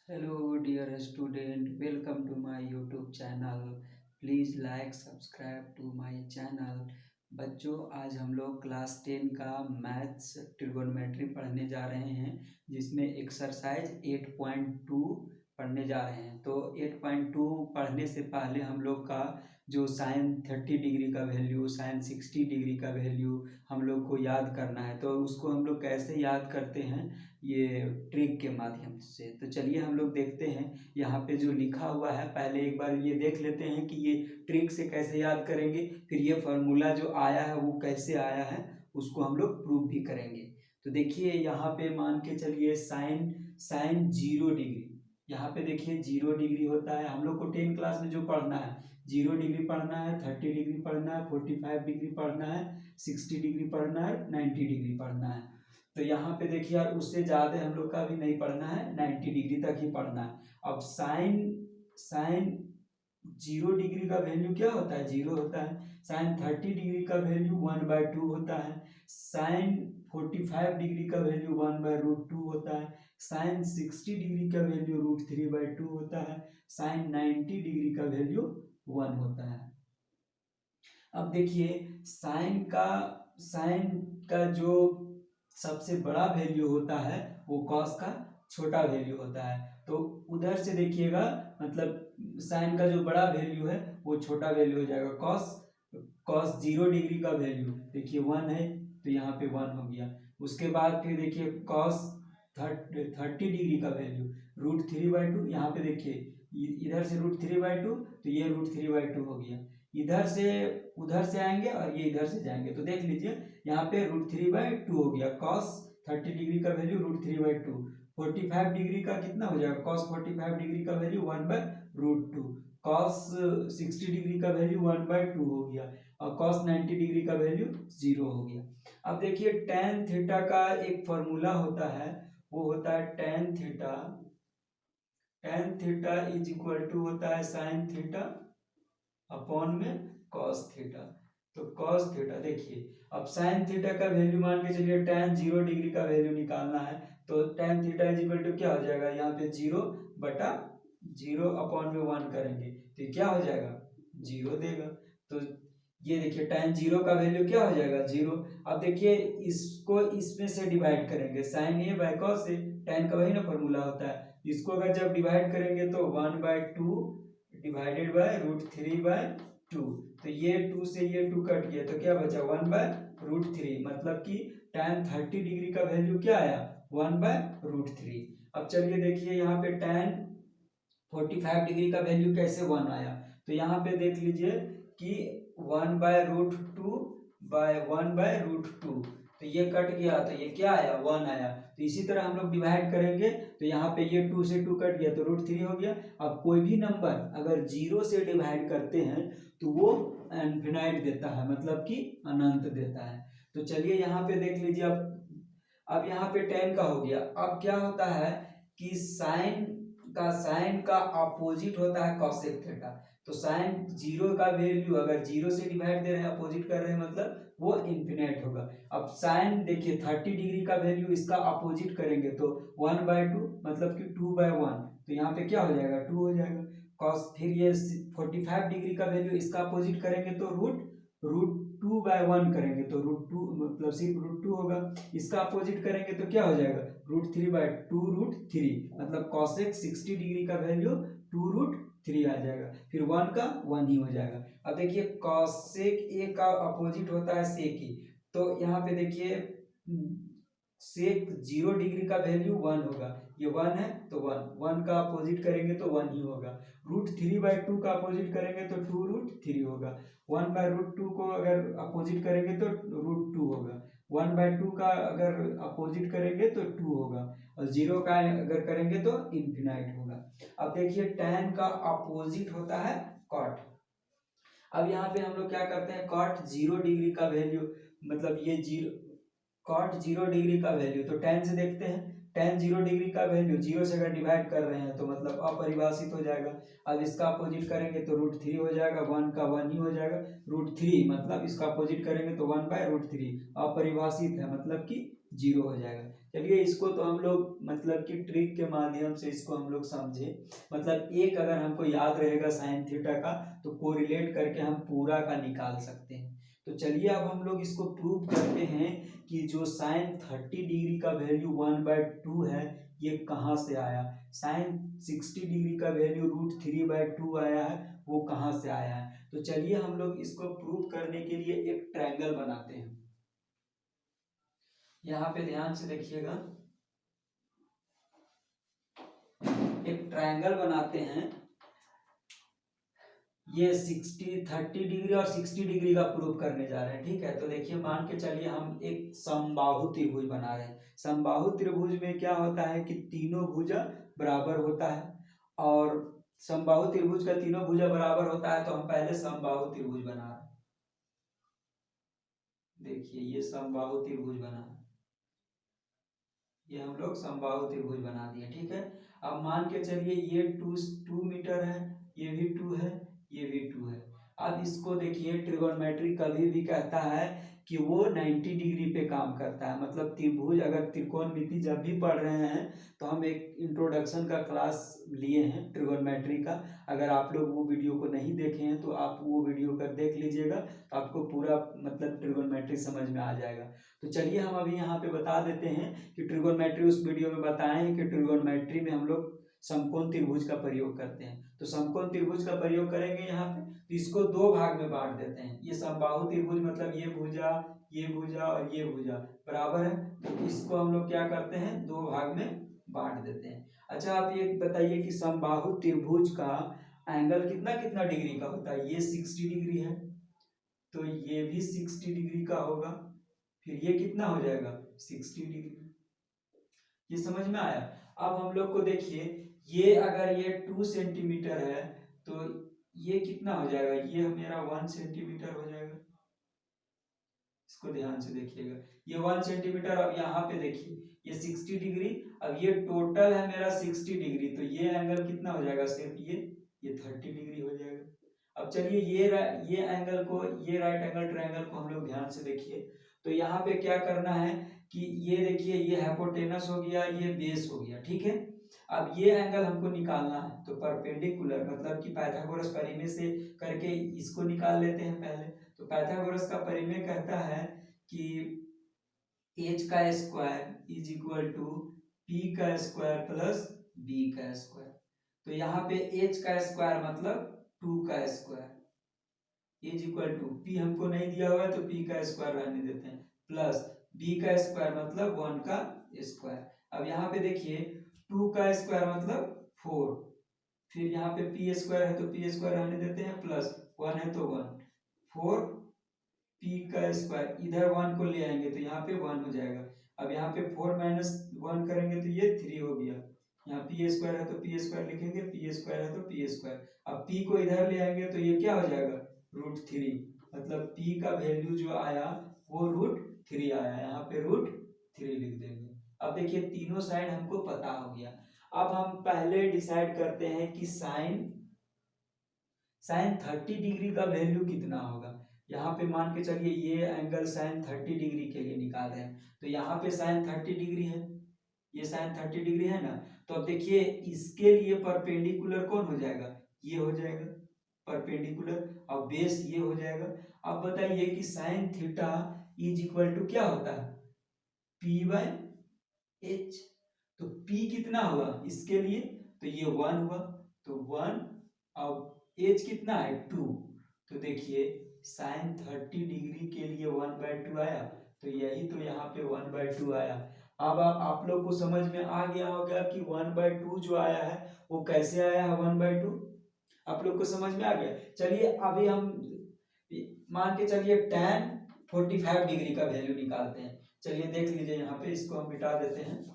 Hello dear student, welcome to my YouTube channel. Please like, subscribe to my channel. बच्चों आज हम लोग class 10 का मैथ्स ट्रिगोनोमेट्री पढ़ने जा रहे हैं जिसमें एक्सरसाइज 8.2 पढ़ने जा रहे हैं। तो 8.2 पढ़ने से पहले हम लोग का जो साइन 30 डिग्री का वैल्यू, साइन 60 डिग्री का वैल्यू हम लोग को याद करना है। तो उसको हम लोग कैसे याद करते हैं, ये ट्रिक के माध्यम से। तो चलिए हम लोग देखते हैं यहाँ पे जो लिखा हुआ है, पहले एक बार ये देख लेते हैं कि ये ट्रिक से कैसे याद करेंगे, फिर ये फार्मूला जो आया है वो कैसे आया है उसको हम लोग प्रूव भी करेंगे। तो देखिए यहाँ पे मान के चलिए साइन साइन 0 डिग्री, यहाँ पे देखिए 0 डिग्री होता है। हम लोग को 10 क्लास में जो पढ़ना है, 0 डिग्री पढ़ना है, 30 डिग्री पढ़ना है, 45 डिग्री पढ़ना है, 60 डिग्री पढ़ना है, 90 डिग्री पढ़ना है। तो यहाँ पे देखिए यार उससे ज़्यादा हम लोग का भी नहीं पढ़ना है, 90 डिग्री तक ही पढ़ना है। अब साइन साइन 0 डिग्री का वैल्यू क्या होता है, 0 होता है। साइन 30 डिग्री का वैल्यू 1/2 होता है। साइन 45 डिग्री का वैल्यू 1/√2 होता है। साइन 60 डिग्री का वैल्यू √3/2 होता है। साइन 90 डिग्री का वैल्यू 1 होता है। अब देखिए साइन का जो सबसे बड़ा वैल्यू होता है वो कॉस का छोटा वैल्यू होता है। तो उधर से देखिएगा, मतलब साइन का जो बड़ा वैल्यू है वो छोटा वैल्यू हो जाएगा। कॉस कॉस 0 डिग्री का वैल्यू देखिए 1 है, तो यहाँ पे 1 हो गया। उसके बाद फिर देखिए कॉस 30 डिग्री का वैल्यू √3/2, यहाँ पे देखिए इधर से √3/2, तो ये √3/2 हो गया। इधर से उधर से आएंगे और ये इधर से जाएंगे, तो देख लीजिए यहाँ पे √3/2 हो गया। कॉस 30 डिग्री का वैल्यू √3/2। 45 डिग्री का कितना हो जाएगा, कॉस 45 डिग्री का वैल्यू 1/√2। कॉस 60 डिग्री का वैल्यू 1/2 हो गया और कॉस 90 डिग्री का वैल्यू 0 हो गया। अब देखिए टेन थीटा का एक फॉर्मूला होता है, वो होता है tan theta. Tan theta is equal to होता है साइन थीटा अपॉन में कॉस थीटा। तो कॉस थीटा देखिए, अब साइन थीटा का वैल्यू मान के चलिए टेन 0 डिग्री का वैल्यू निकालना है, तो tan theta is equal to क्या हो जाएगा, यहाँ पे 0/0 अपॉन में 1 करेंगे तो क्या हो जाएगा, 0 देगा। तो ये देखिए टेन 0 का वैल्यू क्या हो जाएगा, 0। अब देखिए इसको इसमें से डिवाइड करेंगे, sine A by cos A, tan का वही ना फॉर्मूला होता है। इसको अगर जब डिवाइड करेंगे तो 1/2 डिवाइडेड बाय √3/2, तो ये 2 से ये 2 कट गया, तो क्या बचा 1/√3, मतलब कि tan 30 डिग्री का वैल्यू क्या आया, 1/√3। अब चलिए देखिए यहाँ पे tan 45 डिग्री का वैल्यू कैसे 1 आया, तो यहाँ पे देख लीजिए कि 1/√2 तो ये कट गया, तो ये क्या आया, 1 आया। तो इसी तरह हम लोग डिवाइड करेंगे, तो यहाँ पे ये 2 से 2 कट गया तो √3 हो गया। अब कोई भी नंबर अगर 0 से डिवाइड करते हैं तो वो इनफिनाइट देता है, मतलब कि अनंत देता है। तो चलिए यहाँ पे देख लीजिए, अब यहाँ पे टेन का हो गया। अब क्या होता है कि साइन का अपोजिट होता है कॉसेक थीटा। तो साइन 0 का वैल्यू अगर 0 से डिवाइड दे रहे हैं, अपोजिट कर रहे हैं, मतलब वो इन्फिनाइट होगा। अब साइन देखिए 30 डिग्री का वैल्यू इसका अपोजिट करेंगे तो 1/2, मतलब कि 2/1, तो यहाँ पे क्या हो जाएगा, 2 हो जाएगा। कॉस फिर ये 45 डिग्री का वैल्यू इसका अपोजिट करेंगे तो रूट 2/1 करेंगे तो √2, मतलब सिर्फ √2 होगा। इसका अपोजिट करेंगे तो क्या हो जाएगा, √3/2 √3, मतलब कॉसेक 60 डिग्री का वैल्यू 2√3 आ जाएगा। फिर 1 का 1 ही हो जाएगा। अब देखिए कॉसेक ए का अपोजिट होता है सेक ई, तो यहाँ पे देखिए सेक 0 डिग्री का वैल्यू 1 होगा, ये 1 है तो 1 का अपोजिट करेंगे तो 1 ही होगा। √3/2 का अपोजिट करेंगे तो 2√3 होगा। 1/√2 को अगर अपोजिट करेंगे तो √2 होगा। 1/2 का अगर अपोजिट करेंगे तो 2 होगा, और 0 का अगर करेंगे तो इन्फिनाइट होगा। अब देखिए tan का अपोजिट होता है cot। अब यहाँ पे हम लोग क्या करते हैं, cot 0 डिग्री का वैल्यू, मतलब ये cot 0 डिग्री का वैल्यू, तो tan से देखते हैं, tan 0 डिग्री का वैल्यू 0 से अगर डिवाइड कर रहे हैं तो मतलब अपरिभाषित हो जाएगा। अब इसका अपोजिट करेंगे तो √3 हो जाएगा, 1 का 1 ही हो जाएगा। √3 मतलब इसका अपोजिट करेंगे तो 1/√3, अपरिभाषित है मतलब कि 0 हो जाएगा। चलिए इसको तो हम लोग मतलब कि ट्रिक के माध्यम से इसको हम लोग समझे, मतलब एक अगर हमको याद रहेगा साइन थीटा का तो कोरिलेट करके हम पूरा का निकाल सकते हैं। तो चलिए अब हम लोग इसको प्रूव करते हैं कि जो साइन 30 डिग्री का वैल्यू 1/2 है ये कहाँ से आया, साइन 60 डिग्री का वैल्यू √3/2 आया है वो कहाँ से आया है। तो चलिए हम लोग इसको प्रूव करने के लिए एक ट्रायंगल बनाते हैं। यहाँ पे ध्यान से देखिएगा, एक ट्रायंगल बनाते हैं। ये 30 डिग्री और 60 डिग्री का प्रूव करने जा रहे हैं, ठीक है। तो देखिए मान के चलिए हम एक समबाहु त्रिभुज बना रहे हैं। समबाहु त्रिभुज में क्या होता है कि तीनों भुजा बराबर होता है, और समबाहु त्रिभुज का तीनों भुजा बराबर होता है तो हम पहले समबाहु त्रिभुज बना रहे हैं। देखिए ये समबाहु त्रिभुज बना, ये हम लोग समबाहु त्रिभुज बना दिए, ठीक है। अब मान के चलिए ये 2 मीटर है, ये भी 2 है, ये भी 2 है। अब इसको देखिए ट्रिगोनोमेट्री कभी भी कहता है कि वो 90 डिग्री पे काम करता है, मतलब त्रिभुज अगर त्रिकोणमिति जब भी पढ़ रहे हैं तो हम एक इंट्रोडक्शन का क्लास लिए हैं ट्रिगोनोमेट्री का, अगर आप लोग वो वीडियो को नहीं देखे हैं तो आप वो वीडियो कर देख लीजिएगा तो आपको पूरा मतलब ट्रिगोनोमेट्री समझ में आ जाएगा। तो चलिए हम अभी यहाँ पे बता देते हैं कि ट्रिगोनोमेट्री उस वीडियो में बताए हैं कि ट्रिगोनोमेट्री में हम लोग समकोण त्रिभुज का प्रयोग करते हैं। तो समकोण त्रिभुज का प्रयोग करेंगे यहाँ पे, तो इसको दो भाग में बांट देते हैं। ये समबाहु त्रिभुज मतलब ये भुजा, ये भुजा और ये भुजा बराबर है, तो इसको हम लोग क्या करते हैं दो भाग में बांट देते हैं। अच्छा आप ये बताइए कि समबाहु त्रिभुज का एंगल कितना कितना डिग्री का होता है। ये 60 डिग्री है तो ये भी 60 डिग्री का होगा, फिर ये कितना हो जाएगा 60 डिग्री। ये समझ में आया। अब हम लोग को देखिए ये अगर ये 2 सेंटीमीटर है तो ये कितना हो जाएगा, ये मेरा 1 सेंटीमीटर हो जाएगा। इसको ध्यान से देखिएगा, ये 1 सेंटीमीटर। अब यहाँ पे देखिए ये 60 डिग्री, अब ये टोटल है मेरा 60 डिग्री, तो ये एंगल कितना हो जाएगा सिर्फ ये 30 डिग्री हो जाएगा। अब चलिए ये एंगल को, ये राइट एंगल ट्रायंगल को हम लोग ध्यान से देखिए। तो यहाँ पे क्या करना है कि ये देखिए ये हाइपोटेनस हो गया, ये बेस हो गया, ठीक है। अब ये एंगल हमको निकालना है तो परपेंडिकुलर मतलब कि पाइथागोरस परिमेय से करके इसको निकाल लेते हैं पहले। तो पाइथागोरस का परिमेय कहता है कि h का square is equal to p का स्क्वायर प्लस b का स्क्वायर। तो यहाँ पे h का स्क्वायर मतलब 2 का square is equal to p हमको नहीं दिया हुआ है तो p का स्क्वायर रहने देते हैं, प्लस b का स्क्वायर मतलब 1 का स्क्वायर। अब यहाँ पे देखिए 2 का स्क्वायर मतलब 4, फिर यहाँ पे पी स्क्वायर है तो पी स्क्वायर रहने देते हैं, प्लस 1 है तो 1, 4 पी का स्क्वायर, इधर 1 को ले आएंगे तो यहाँ पे 1 हो जाएगा। अब यहाँ पे 4 माइनस 1 करेंगे तो ये 3 हो गया। यहाँ पी स्क्वायर है तो पी स्क्वायर लिखेंगे, पी स्क्वायर है तो पी स्क्वायर। अब पी को इधर ले आएंगे तो ये क्या हो जाएगा √3, मतलब पी का वैल्यू जो आया वो √3 आया, यहाँ पे √3 लिख देंगे। अब देखिए तीनों साइड हमको पता हो गया। अब हम पहले डिसाइड करते हैं कि साइन 30 डिग्री का वैल्यू कितना होगा। यहाँ पे मान के चलिए ये एंगल साइन 30 डिग्री के लिए निकाल रहे हैं, तो यहाँ पे साइन 30 डिग्री है, ये साइन 30 डिग्री है ना। तो अब देखिए इसके लिए परपेंडिकुलर कौन हो जाएगा, ये हो जाएगा परपेंडिकुलर, और बेस ये हो जाएगा। अब बताइए कि sine theta is equal to क्या होता है p/h। तो p कितना हुआ इसके लिए, तो ये 1 हुआ, तो 1, अब एच कितना है 2, तो देखिए साइन 30 डिग्री के लिए 1/2 आया, तो यही तो यहाँ पे 1/2 आया। अब आप लोग को समझ में आ गया होगा कि 1/2 जो आया है वो कैसे आया है 1/2, आप लोग को समझ में आ गया। चलिए अभी हम मान के चलिए tan 45 डिग्री का वैल्यू निकालते हैं। चलिए देख लीजिए यहाँ पे, इसको हम मिटा देते हैं।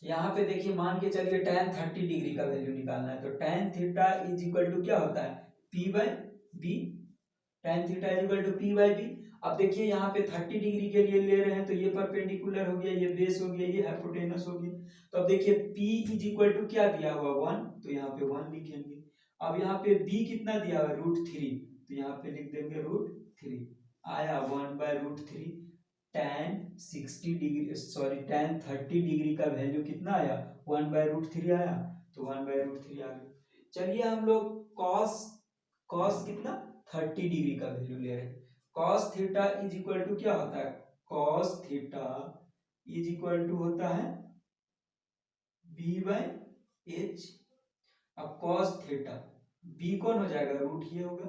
यहाँ पे देखिए मान के चलिए tan 30 डिग्री का वैल्यू निकालना है, तो tan theta is equal to क्या होता है p/b, tan theta is equal to p/b। अब देखिए यहाँ पे 30 डिग्री के लिए ले रहे हैं तो ये परपेंडिकुलर हो गया, ये बेस हो गया, ये हाइपोटेनस हो गया। तो अब देखिए p इज इक्वल टू क्या दिया हुआ 1, तो यहाँ पे 1 लिखेंगे। अब यहाँ पे b कितना दिया हुआ √3, तो यहाँ पे लिख देंगे √3, आया 1/√3। tan 30 डिग्री का वैल्यू कितना आया, 1/√3 आया, तो 1/√3 आ गया। चलिए हम लोग cos कितना 30 डिग्री का वैल्यू ले रहे हैं। cos theta is equal to क्या होता है, cos theta is equal to होता है b/h। अब cos थीटा b कौन हो जाएगा, रूट ये होगा,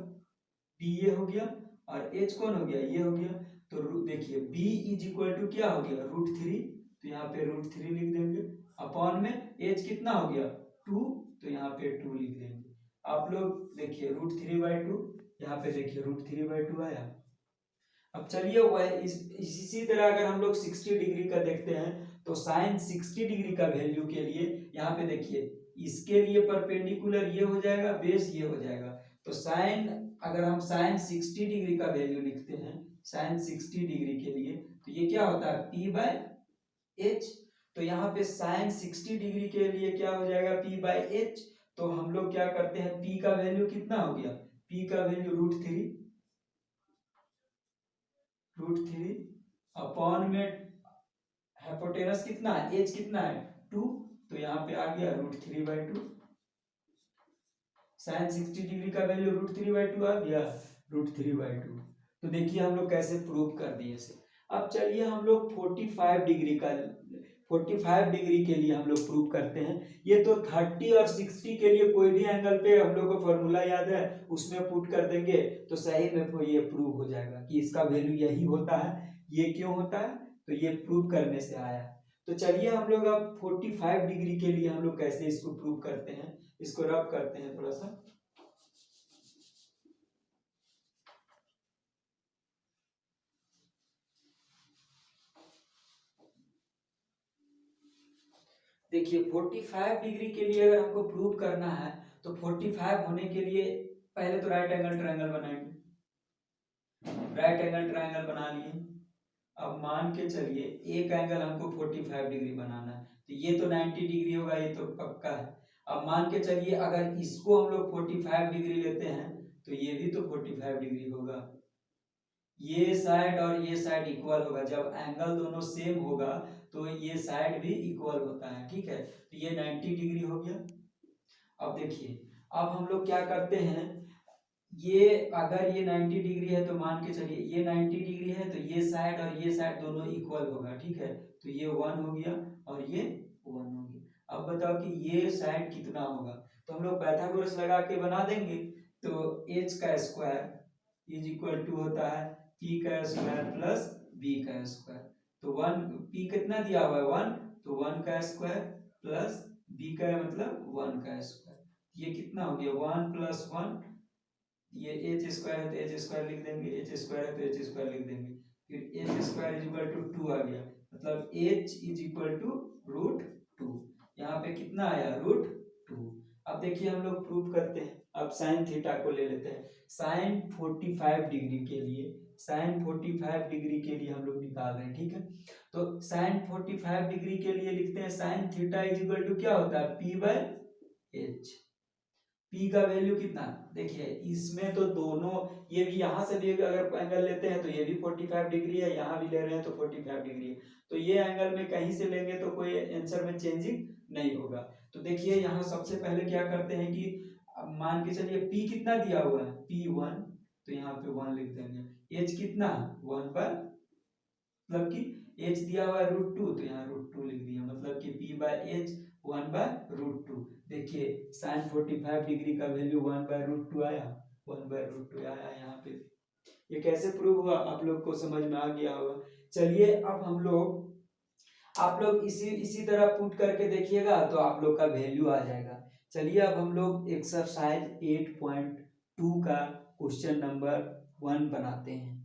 b ये हो गया, और h कौन हो गया, ये हो गया। तो देखिए b इज इक्वल टू क्या हो गया, √3, तो यहाँ पे √3 लिख देंगे, अपॉन में h कितना हो गया 2, तो यहाँ पे 2 लिख देंगे। आप लोग देखिए √3/2, यहाँ पे देखिए √3/2 आया। अब चलिए इसी तरह अगर हम लोग 60 डिग्री का देखते हैं तो साइन 60 डिग्री का वैल्यू के लिए यहाँ पे देखिए इसके लिए परपेंडिकुलर ये हो जाएगा, बेस ये हो जाएगा। तो साइन अगर हम साइन 60 डिग्री का वैल्यू लिखते हैं साइन 60 डिग्री के लिए, तो ये क्या होता है p/h। तो यहाँ पे साइन 60 डिग्री के लिए क्या हो जाएगा p/h। तो हम लोग क्या करते हैं, p का वैल्यू कितना हो गया, p का वैल्यू √3 अपॉन में हाइपोटेनस कितना है, एच कितना है 2, तो यहाँ पे आ गया √3/2। साइन 60 डिग्री का वैल्यू √3/2 आ गया, √3/2। तो देखिए हम लोग कैसे प्रूव कर दिए इसे। अब चलिए हम लोग 45 डिग्री के लिए हम लोग प्रूव करते हैं। ये तो 30 और 60 के लिए कोई भी एंगल पे हम लोग को फॉर्मूला याद है, उसमें पुट कर देंगे तो सही में ये प्रूव हो जाएगा कि इसका वैल्यू यही होता है। ये क्यों होता है, तो ये प्रूव करने से आया। तो चलिए हम लोग अब 45 डिग्री के लिए हम लोग कैसे इसको प्रूव करते हैं, इसको रब करते हैं थोड़ा सा। देखिए 45 डिग्री के लिए अगर हमको प्रूव करना है तो 45 होने के लिए पहले तो राइट एंगल ट्रायंगल बनाएंगे। राइट एंगल ट्रायंगल बना लिए। अब मान के चलिए एक एंगल हमको 45 डिग्री बनाना है, तो ये तो 90 डिग्री होगा, ये तो पक्का है। अब मान के चलिए अगर इसको हम लोग 45 डिग्री लेते हैं तो ये भी तो 45 डिग्री होगा। ये साइड और ये साइड इक्वल होगा, जब एंगल दोनों सेम होगा तो ये साइड भी इक्वल होता है, ठीक है। तो ये 90 डिग्री हो गया। अब देखिए अब हम लोग क्या करते हैं, ये अगर ये 90 डिग्री है तो मान के चलिए ये 90 डिग्री है, तो ये साइड और ये साइड दोनों इक्वल होगा, ठीक है। तो ये 1 हो गया और ये 1 हो गया। अब बताओ कि ये साइड कितना होगा, तो हम लोग पाइथागोरस लगा के बना देंगे। तो h का स्क्वायर इज इक्वल टू होता है p का स्क्वायर प्लस b का स्क्वायर। तो 1 p कितना दिया हुआ है 1, तो 1 का स्क्वायर प्लस b का मतलब 1 का स्क्वायर। ये कितना हो गया 1 + 1, ये एच स्क्वायर है तो एच स्क्वायर लिख देंगे, एच स्क्वायर है तो एच स्क्वायर लिख देंगे, फिर H square is equal to 2 आ गया, मतलब एच इज इक्वल टू √2। यहाँ पे कितना आया √2। अब देखिए हम लोग प्रूव करते हैं। अब साइन थीटा को ले लेते हैं। साइन 45 डिग्री के लिए, साइन 45 डिग्री के लिए हम लोग निकाल रहे हैं, ठीक है। तो साइन 45 डिग्री के लिए लिखते हैं sine theta is equal to क्या होता है p/h। p का वैल्यू कितना, देखिए इसमें तो दोनों, ये भी यहाँ से भी अगर एंगल लेते हैं तो ये भी 45 डिग्री है, यहाँ भी ले रहे हैं तो 45 डिग्री है। तो ये एंगल में कहीं से लेंगे तो कोई आंसर में चेंजिंग नहीं होगा। तो देखिए यहाँ सबसे पहले क्या करते हैं कि मान के चलिए p कितना दिया हुआ है p1, तो यहाँ पे 1 लिख देंगे। h कितना 1 पर, मतलब कि h दिया हुआ है √2, तो यहाँ √2 लिख दिया, मतलब कि p/h 1/√2। देखिए साइन 45 डिग्री का वैल्यू 1/√2 आया, 1/√2 आया यहाँ पे। ये कैसे प्रूव हुआ आप लोग को समझ में आ गया होगा। चलिए अब हम लोग, आप लोग इसी तरह पुट करके देखिएगा तो आप लोग का वैल्यू आ जाएगा। चलिए अब हम लोग एक्सरसाइज 8.2 का क्वेश्चन नंबर 1 बनाते हैं।